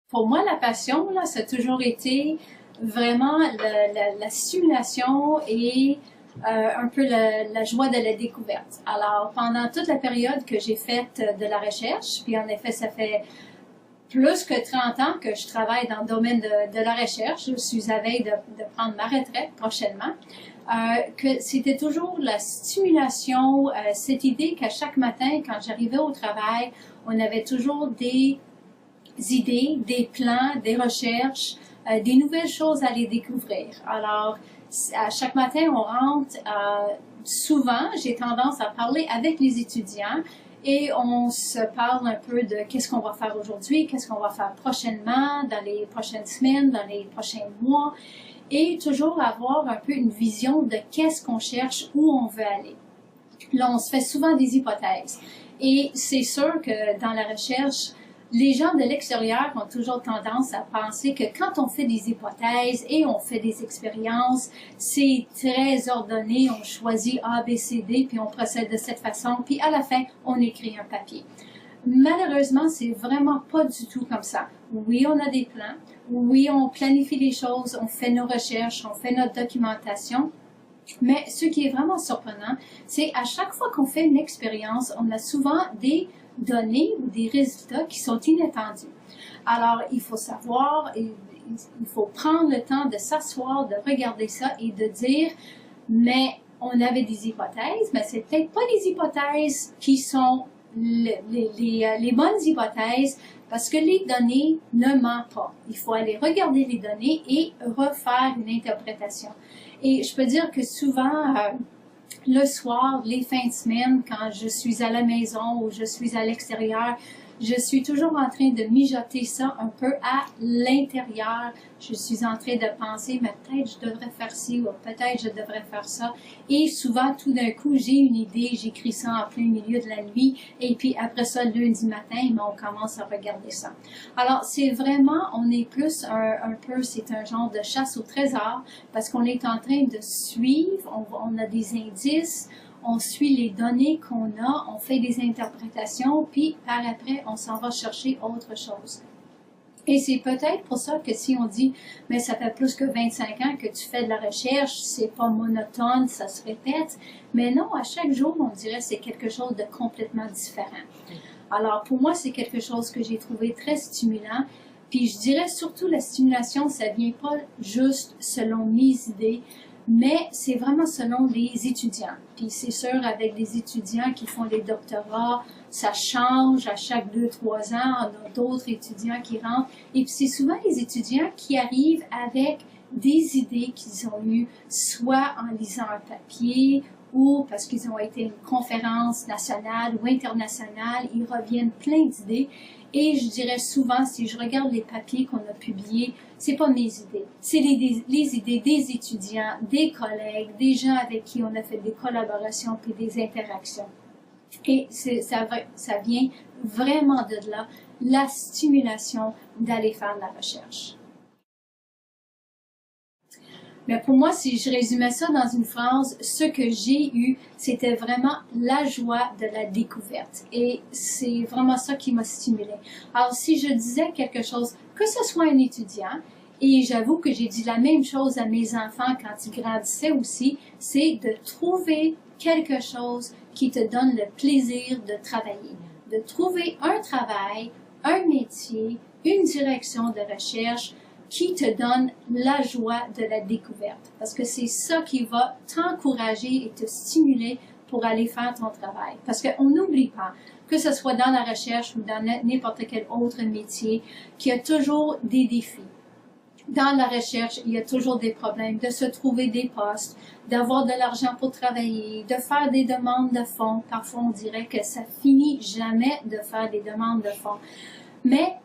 Pour moi, la passion, là, ça a toujours été vraiment la stimulation et un peu la joie de la découverte. Alors, pendant toute la période que j'ai faite de la recherche, puis en effet, ça fait plus que 30 ans que je travaille dans le domaine de la recherche. Je suis à veille de prendre ma retraite prochainement. Que c'était toujours la stimulation, cette idée qu'à chaque matin, quand j'arrivais au travail, on avait toujours des idées, des plans, des recherches, des nouvelles choses à les découvrir. Alors, à chaque matin, on rentre, souvent, j'ai tendance à parler avec les étudiants et on se parle un peu de qu'est-ce qu'on va faire aujourd'hui, qu'est-ce qu'on va faire prochainement, dans les prochaines semaines, dans les prochains mois, et toujours avoir un peu une vision de qu'est-ce qu'on cherche, où on veut aller. Là, on se fait souvent des hypothèses. Et c'est sûr que dans la recherche, les gens de l'extérieur ont toujours tendance à penser que quand on fait des hypothèses et on fait des expériences, c'est très ordonné, on choisit A, B, C, D, puis on procède de cette façon, puis à la fin, on écrit un papier. Malheureusement, c'est vraiment pas du tout comme ça. Oui, on a des plans, oui, on planifie les choses, on fait nos recherches, on fait notre documentation, mais ce qui est vraiment surprenant, c'est à chaque fois qu'on fait une expérience, on a souvent des données ou des résultats qui sont inattendus. Alors, il faut savoir, il faut prendre le temps de s'asseoir, de regarder ça et de dire, mais on avait des hypothèses, mais c'est peut-être pas les hypothèses qui sont les bonnes hypothèses parce que les données ne mentent pas. Il faut aller regarder les données et refaire une interprétation. Et je peux dire que souvent, le soir, les fins de semaine, quand je suis à la maison ou je suis à l'extérieur, je suis toujours en train de mijoter ça un peu à l'intérieur. Je suis en train de penser, mais peut-être je devrais faire ci ou peut-être je devrais faire ça. Et souvent, tout d'un coup, j'ai une idée, j'écris ça en plein milieu de la nuit. Et puis après ça, lundi matin, on commence à regarder ça. Alors, c'est vraiment, on est plus un peu, c'est un genre de chasse au trésor parce qu'on est en train de suivre, on a des indices, on suit les données qu'on a, on fait des interprétations, puis par après, on s'en va chercher autre chose. Et c'est peut-être pour ça que si on dit, mais ça fait plus que 25 ans que tu fais de la recherche, c'est pas monotone, ça se répète. Mais non, à chaque jour, on dirait que c'est quelque chose de complètement différent. Alors, pour moi, c'est quelque chose que j'ai trouvé très stimulant. Puis je dirais surtout la stimulation, ça vient pas juste selon mes idées, mais c'est vraiment selon les étudiants. Puis c'est sûr, avec les étudiants qui font des doctorats, ça change à chaque 2-3 ans, on a d'autres étudiants qui rentrent. Et puis c'est souvent les étudiants qui arrivent avec des idées qu'ils ont eues, soit en lisant un papier, ou parce qu'ils ont été à une conférence nationale ou internationale, ils reviennent plein d'idées. Et je dirais souvent, si je regarde les papiers qu'on a publiés, c'est pas mes idées. C'est les idées des étudiants, des collègues, des gens avec qui on a fait des collaborations puis des interactions. Et ça vient vraiment de là, la stimulation d'aller faire de la recherche. Mais pour moi, si je résumais ça dans une phrase, ce que j'ai eu, c'était vraiment la joie de la découverte. Et c'est vraiment ça qui m'a stimulée. Alors, si je disais quelque chose, que ce soit un étudiant, et j'avoue que j'ai dit la même chose à mes enfants quand ils grandissaient aussi, c'est de trouver quelque chose qui te donne le plaisir de travailler. De trouver un travail, un métier, une direction de recherche, qui te donne la joie de la découverte. Parce que c'est ça qui va t'encourager et te stimuler pour aller faire ton travail. Parce qu'on n'oublie pas, que ce soit dans la recherche ou dans n'importe quel autre métier, qu'il y a toujours des défis. Dans la recherche, il y a toujours des problèmes de se trouver des postes, d'avoir de l'argent pour travailler, de faire des demandes de fonds. Parfois, on dirait que ça finit jamais de faire des demandes de fonds. Mais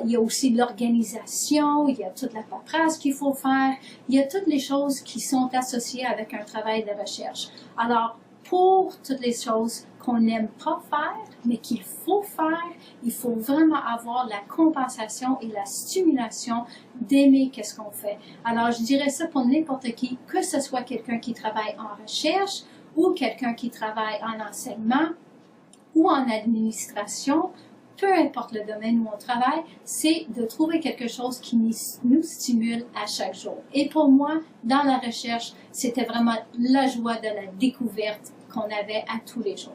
il y a aussi de l'organisation, il y a toute la paperasse qu'il faut faire, il y a toutes les choses qui sont associées avec un travail de recherche. Alors, pour toutes les choses qu'on n'aime pas faire, mais qu'il faut faire, il faut vraiment avoir la compensation et la stimulation d'aimer qu'est-ce qu'on fait. Alors, je dirais ça pour n'importe qui, que ce soit quelqu'un qui travaille en recherche ou quelqu'un qui travaille en enseignement ou en administration peu importe le domaine où on travaille, c'est de trouver quelque chose qui nous stimule à chaque jour. Et pour moi, dans la recherche, c'était vraiment la joie de la découverte qu'on avait à tous les jours.